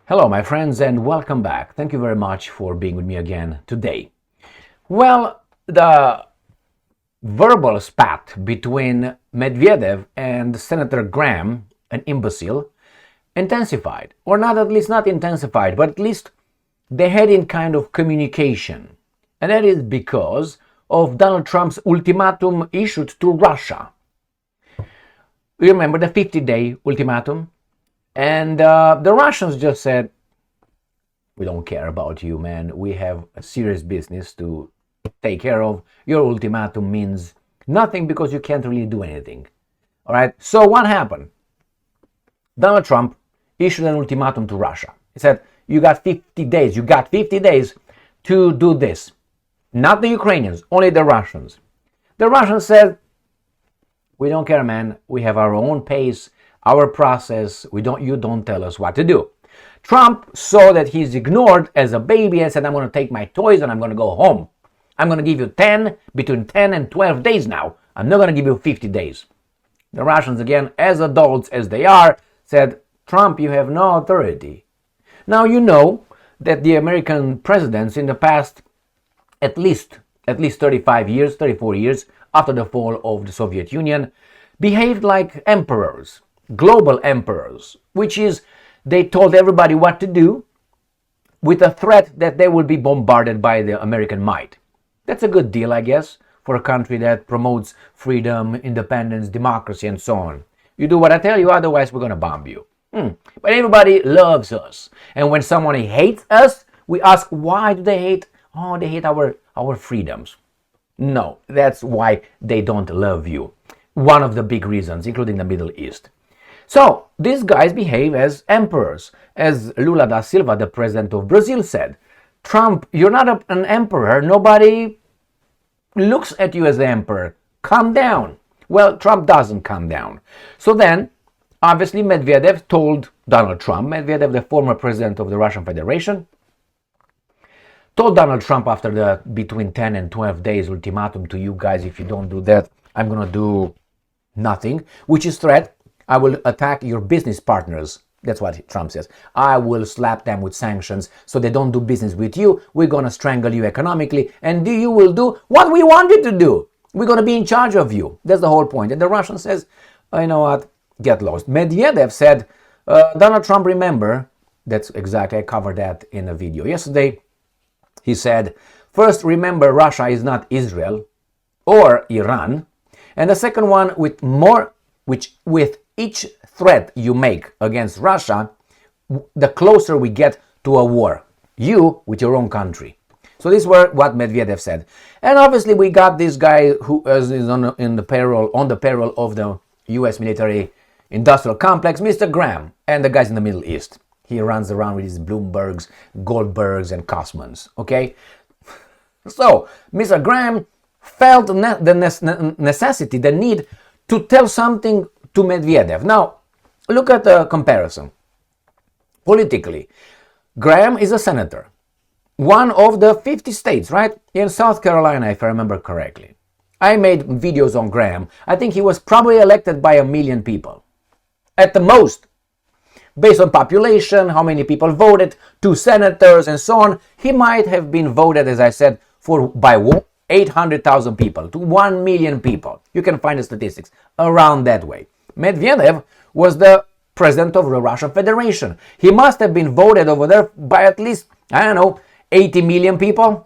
Hello, my friends, and welcome back. Thank you very much for being with me again today. Well, the verbal spat between Medvedev and Senator Graham, an imbecile, intensified. Or not, at least not intensified, but at least they had in kind of communication. And that is because of Donald Trump's ultimatum issued to Russia. You remember the 50-day ultimatum? And the Russians just said, we don't care about you, man. We have a serious business to take care of. Your ultimatum means nothing because you can't really do anything. All right? So what happened? Donald Trump issued an ultimatum to Russia. He said, you got 50 days. You got 50 days to do this. Not the Ukrainians, only the Russians. The Russians said, we don't care, man. We have our own pace, our process. You don't tell us what to do. Trump saw that he's ignored as a baby and said, I'm going to take my toys and I'm going to go home. I'm going to give you between 10 and 12 days now. I'm not going to give you 50 days. The Russians, again, as adults as they are, said, Trump, you have no authority. Now, you know that the American presidents in the past, at least 34 years after the fall of the Soviet Union, behaved like emperors, global emperors, which is they told everybody what to do with a threat that they will be bombarded by the American might. That's a good deal, I guess, for a country that promotes freedom, independence, democracy, and so on. You do what I tell you, otherwise we're going to bomb you. But everybody loves us. And when someone hates us, we ask, why do they hate? Oh, they hate our freedoms. No, that's why they don't love you. One of the big reasons, including the Middle East. So, these guys behave as emperors. As Lula da Silva, the president of Brazil, said, Trump, you're not an emperor. Nobody looks at you as the emperor. Calm down. Well, Trump doesn't calm down. So then, obviously, Medvedev told Donald Trump, Medvedev, the former president of the Russian Federation, told Donald Trump after the between 10 and 12 days ultimatum to you guys, if you don't do that, I'm going to do nothing, which is threat. I will attack your business partners. That's what Trump says. I will slap them with sanctions so they don't do business with you. We're going to strangle you economically, and you will do what we want you to do. We're going to be in charge of you. That's the whole point. And the Russian says, oh, you know what? Get lost. Medvedev said, Donald Trump, remember, that's exactly, I covered that in a video yesterday. He said, first, remember, Russia is not Israel or Iran. And the second one, with each threat you make against Russia, the closer we get to a war. You with your own country. So these were what Medvedev said. And obviously we got this guy who is on the payroll of the US military industrial complex, Mr. Graham, and the guys in the Middle East. He runs around with his Bloombergs, Goldbergs, and Kosmans. Okay? So, Mr. Graham felt the necessity, the need to tell something to Medvedev. Now, look at the comparison. Politically, Graham is a senator. One of the 50 states, right? In South Carolina, if I remember correctly. I made videos on Graham. I think he was probably elected by 1 million people. At the most. Based on population, how many people voted, 2 senators, and so on, he might have been voted, as I said, by 800,000 people to 1 million people. You can find the statistics around that way. Medvedev was the president of the Russian Federation. He must have been voted over there by at least, 80 million people,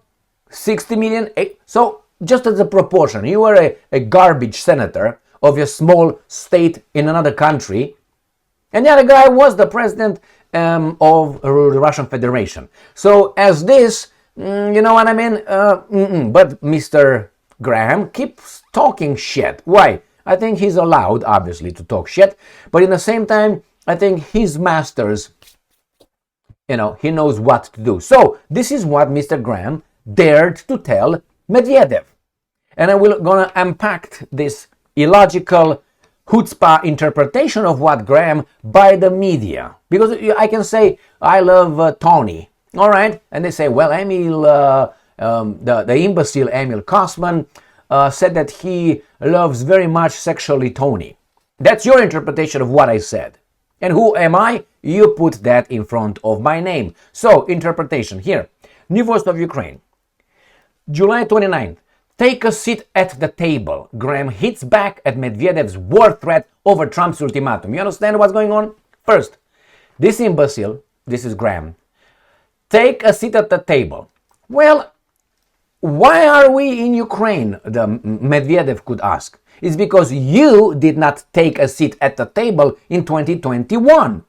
60 million. So just as a proportion, you were a garbage senator of a small state in another country, and the other guy was the president of the Russian Federation. So as this, you know what I mean? But Mr. Graham keeps talking shit. Why? I think he's allowed, obviously, to talk shit. But in the same time, I think his masters, he knows what to do. So this is what Mr. Graham dared to tell Medvedev. And I will gonna unpack this illogical chutzpah interpretation of what Graham by the media. Because I can say, I love Tony, all right? And they say, well, the imbecile Emil Kosman said that he loves very much sexually Tony. That's your interpretation of what I said. And who am I? You put that in front of my name. So, interpretation here. New Voice of Ukraine. July 29th. Take a seat at the table. Graham hits back at Medvedev's war threat over Trump's ultimatum. You understand what's going on? First, this imbecile, this is Graham, take a seat at the table. Well, why are we in Ukraine? The Medvedev could ask. It's because you did not take a seat at the table in 2021.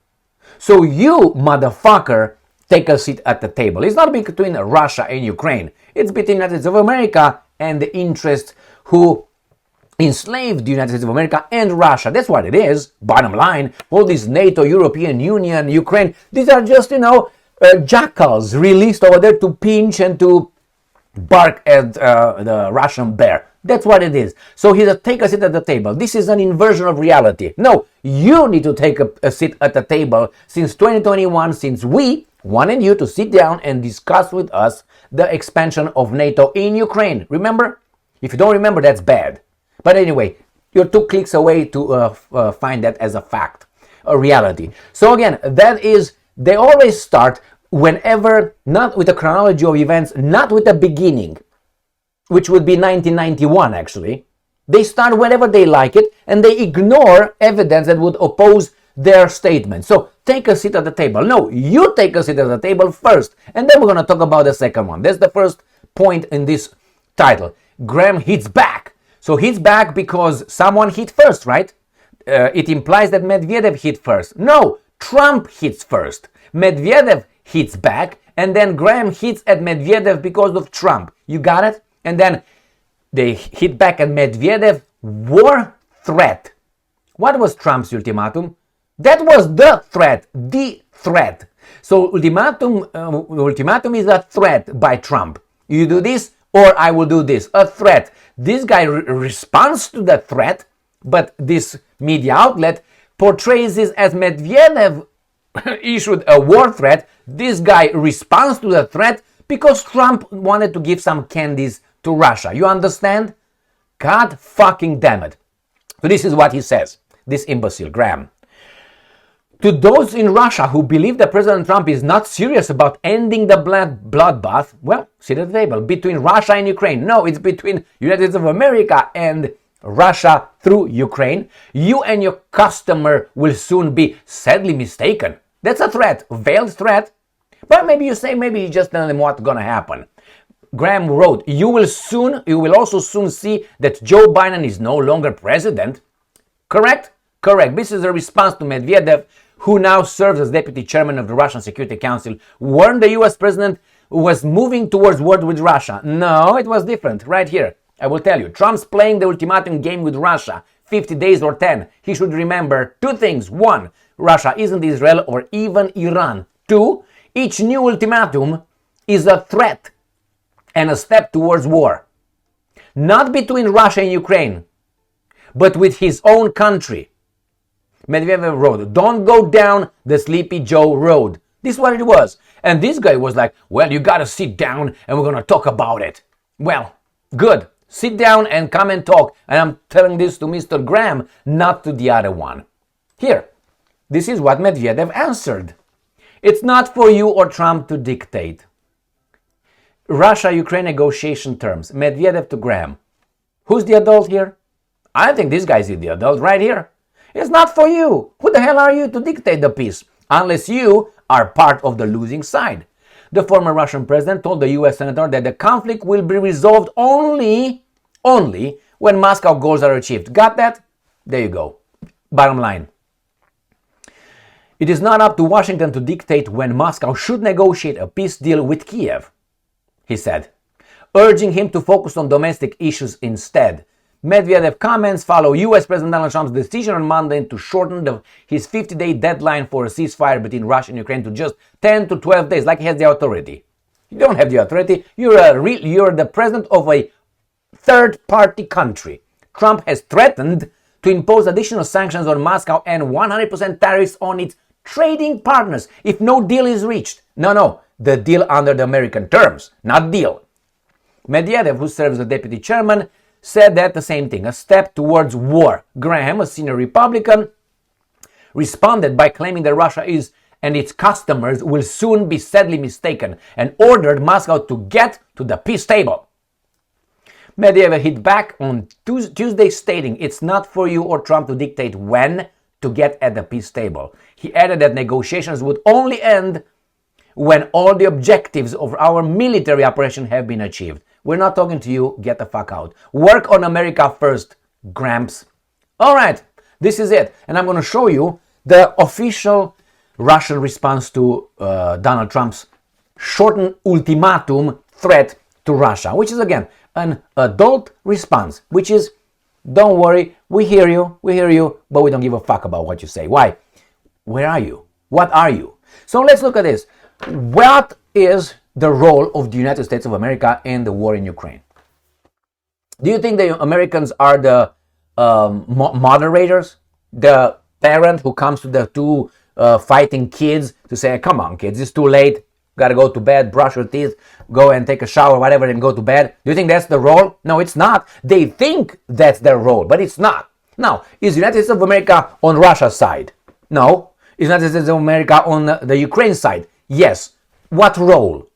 So you, motherfucker, take a seat at the table. It's not between Russia and Ukraine. It's between the United States of America and the interests who enslaved the United States of America and Russia. That's what it is. Bottom line, all these NATO, European Union, Ukraine, these are just, jackals released over there to pinch and to bark at the Russian bear. That's what it is. So he said, take a seat at the table. This is an inversion of reality. No, you need to take a seat at the table since 2021, since we wanted you to sit down and discuss with us the expansion of NATO in Ukraine. Remember? If you don't remember, that's bad. But anyway, you're 2 clicks away to find that as a fact, a reality. So again, that is, they always start whenever, not with a chronology of events, not with the beginning, which would be 1991 actually. They start whenever they like it and they ignore evidence that would oppose their statement. So take a seat at the table. No, you take a seat at the table first, and then we're going to talk about the second one. That's the first point in this title. Graham hits back. So hits back because someone hit first, right? It implies that Medvedev hit first. No, Trump hits first. Medvedev hits back, and then Graham hits at Medvedev because of Trump. You got it? And then they hit back at Medvedev. War threat. What was Trump's ultimatum? That was the threat. The threat. So ultimatum is a threat by Trump. You do this or I will do this. A threat. This guy responds to the threat, but this media outlet portrays this as Medvedev issued a war threat. This guy responds to the threat because Trump wanted to give some candies to Russia. You understand? God fucking damn it. So this is what he says, this imbecile, Graham. To those in Russia who believe that President Trump is not serious about ending the bloodbath, well, sit at the table. Between Russia and Ukraine. No, it's between United States of America and Russia through Ukraine. You and your customer will soon be sadly mistaken. That's a threat, a veiled threat. But maybe you say, maybe you just tell them what's gonna happen. Graham wrote, you will also soon see that Joe Biden is no longer president. Correct? Correct. This is a response to Medvedev, who now serves as deputy chairman of the Russian Security Council, warned the US president was moving towards war with Russia. No, it was different. Right here, I will tell you. Trump's playing the ultimatum game with Russia, 50 days or 10. He should remember 2 things. 1, Russia isn't Israel or even Iran. 2, each new ultimatum is a threat and a step towards war. Not between Russia and Ukraine, but with his own country. Medvedev wrote, don't go down the Sleepy Joe road. This is what it was. And this guy was like, well, you gotta sit down and we're gonna talk about it. Well, good. Sit down and come and talk. And I'm telling this to Mr. Graham, not to the other one. Here, this is what Medvedev answered. It's not for you or Trump to dictate. Russia-Ukraine negotiation terms. Medvedev to Graham. Who's the adult here? I think this guy's the adult right here. It's not for you. Who the hell are you to dictate the peace? Unless you are part of the losing side. The former Russian president told the US senator that the conflict will be resolved only when Moscow goals are achieved. Got that? There you go. Bottom line. It is not up to Washington to dictate when Moscow should negotiate a peace deal with Kiev, he said, urging him to focus on domestic issues instead. Medvedev comments follow U.S. President Donald Trump's decision on Monday to shorten his 50-day deadline for a ceasefire between Russia and Ukraine to just 10 to 12 days, like he has the authority. You don't have the authority. You're the president of a third-party country. Trump has threatened to impose additional sanctions on Moscow and 100% tariffs on its trading partners if no deal is reached. No, the deal under the American terms, not deal. Medvedev, who serves as deputy chairman, said that the same thing, a step towards war. Graham, a senior Republican, responded by claiming that Russia is and its customers will soon be sadly mistaken and ordered Moscow to get to the peace table. Medvedev hit back on Tuesday, stating it's not for you or Trump to dictate when to get at the peace table. He added that negotiations would only end when all the objectives of our military operation have been achieved. We're not talking to you, get the fuck out. Work on America first, Gramps. All right, this is it. And I'm going to show you the official Russian response to Donald Trump's shortened ultimatum threat to Russia, which is, again, an adult response, which is, don't worry, we hear you, but we don't give a fuck about what you say. Why? Where are you? What are you? So let's look at this. What is the role of the United States of America in the war in Ukraine? Do you think the Americans are the moderators? The parent who comes to the two fighting kids to say, come on kids, it's too late, gotta go to bed, brush your teeth, go and take a shower, whatever, and go to bed. Do you think that's the role? No, it's not. They think that's their role, but it's not. Now, is the United States of America on Russia's side? No. Is the United States of America on the Ukraine side? Yes. What role?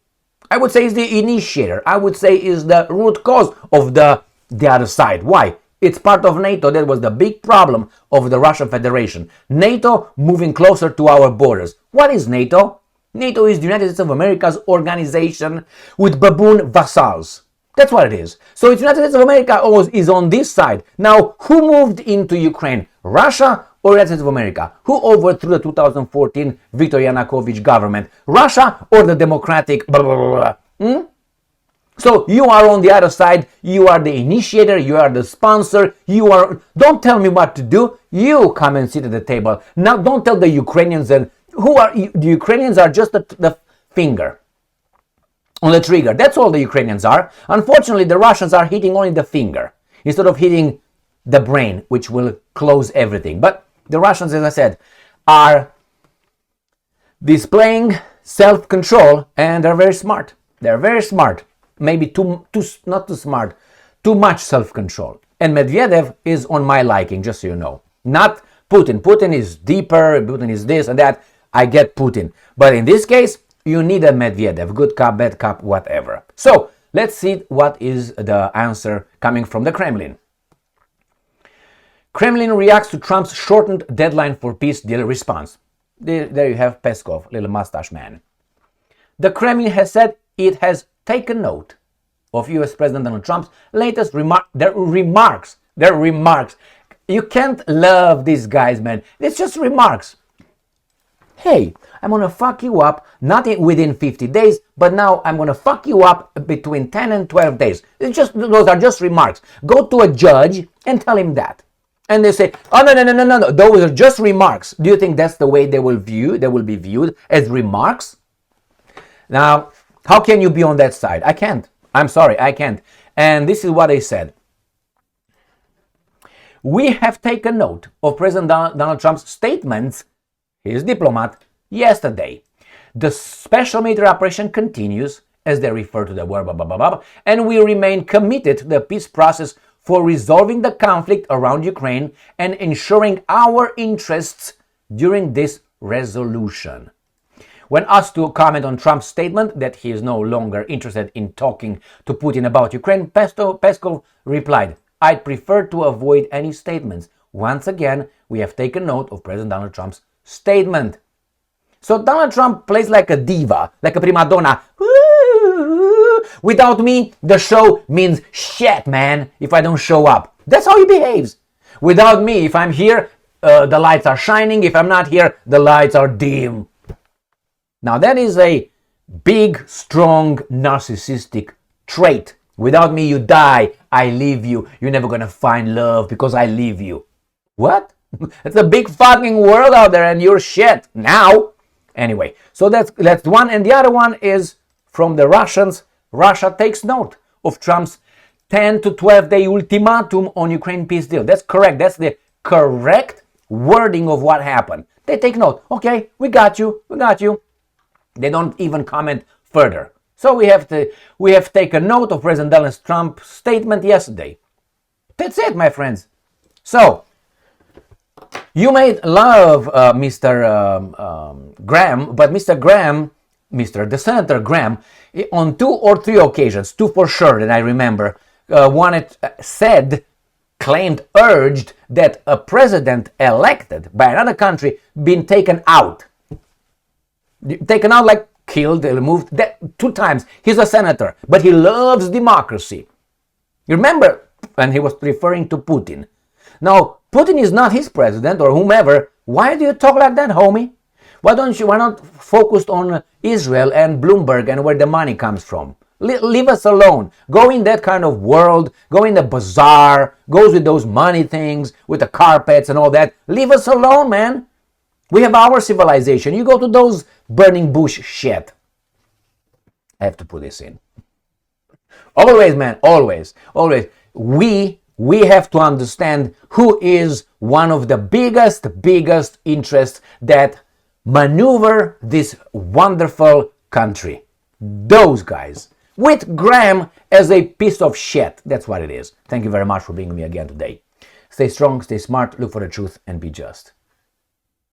I would say is the initiator. I would say is the root cause of the other side. Why? It's part of NATO. That was the big problem of the Russian Federation. NATO moving closer to our borders. What is NATO? NATO is the United States of America's organization with baboon vassals. That's what it is. So it's United States of America is on this side. Now, who moved into Ukraine? Russia or United States of America? Who overthrew the 2014 Viktor Yanukovych government? Russia or the Democratic blah, blah, blah, blah? So you are on the other side. You are the initiator. You are the sponsor. Don't tell me what to do. You come and sit at the table. Now don't tell the Ukrainians and the Ukrainians are just the finger on the trigger. That's all the Ukrainians are. Unfortunately, the Russians are hitting only the finger instead of hitting the brain, which will close everything. But the Russians, as I said, are displaying self-control, and they're very smart. They're very smart. Maybe not too smart, too much self-control. And Medvedev is on my liking, just so you know. Not Putin. Putin is deeper, Putin is this and that. I get Putin. But in this case, you need a Medvedev. Good cop, bad cop, whatever. So, let's see what is the answer coming from the Kremlin. Kremlin reacts to Trump's shortened deadline for peace deal response. There you have Peskov, little mustache man. The Kremlin has said it has taken note of US President Donald Trump's latest remarks. Their remarks. You can't love these guys, man. It's just remarks. Hey, I'm gonna fuck you up, not within 50 days, but now I'm gonna fuck you up between 10 and 12 days. Those are just remarks. Go to a judge and tell him that. And they say, oh, no, those are just remarks. Do you think that's the way they will be viewed as remarks? Now, how can you be on that side? I can't. I'm sorry, I can't. And this is what they said. We have taken note of President Donald Trump's statements, his diplomat, yesterday. The special military operation continues, as they refer to the war, blah, blah, blah, blah, and we remain committed to the peace process for resolving the conflict around Ukraine and ensuring our interests during this resolution. When asked to comment on Trump's statement that he is no longer interested in talking to Putin about Ukraine, Peskov replied, I'd prefer to avoid any statements. Once again, we have taken note of President Donald Trump's statement. So Donald Trump plays like a diva, like a prima donna. Without me, the show means shit, man, if I don't show up. That's how he behaves. Without me, if I'm here, the lights are shining. If I'm not here, the lights are dim. Now that is a big, strong, narcissistic trait. Without me, you die. I leave you. You're never going to find love because I leave you. What? It's a big fucking world out there and you're shit now. Anyway, so that's one. And the other one is from the Russians. Russia takes note of Trump's 10 to 12 day ultimatum on Ukraine peace deal. That's correct. That's the correct wording of what happened. They take note. Okay, we got you. We got you. They don't even comment further. So we have taken note of President Donald Trump's statement yesterday. That's it, my friends. So You made love, Mr. Graham, but Mr. Graham, the Senator Graham, on 2 or 3 occasions, 2 for sure that I remember, claimed, urged that a president elected by another country been taken out. Taken out like killed, removed, that 2 times. He's a senator, but he loves democracy. You remember when he was referring to Putin. Now, Putin is not his president or whomever. Why do you talk like that, homie? Why not focus on Israel and Bloomberg and where the money comes from? Leave us alone. Go in that kind of world. Go in the bazaar. Goes with those money things, with the carpets and all that. Leave us alone, man. We have our civilization. You go to those burning bush shit. I have to put this in. Always, man, always. We have to understand who is one of the biggest interests that maneuver this wonderful country. Those guys. With Graham as a piece of shit. That's what it is. Thank you very much for being with me again today. Stay strong, stay smart, look for the truth, and be just.